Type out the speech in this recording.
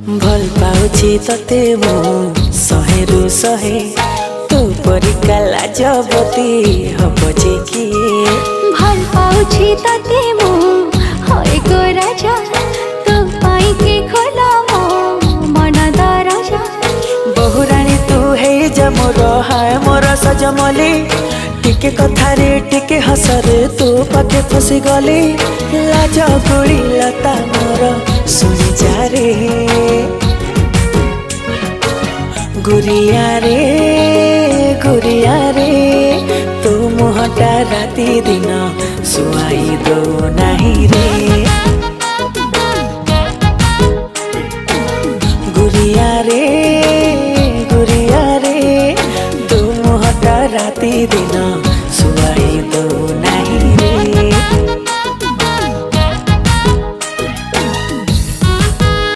भल पाउछि तते मु शहेरु शहे तू परिका लाजवती हब जे किए भल पाउछि तते मु होय गो राजा तू पाई के खोला मो मन दरजा बहुरानी तू हे जा मोर हाय मोर सजमली टिके कथारे टिके हसरे तू पाखे फसी गली लाज गोली लता मोर सुनी जा रे गुरिया रे तू मुहटा राति दिन सुआई दो नहीं रे गुरिया रे तू मुहटा राति दिन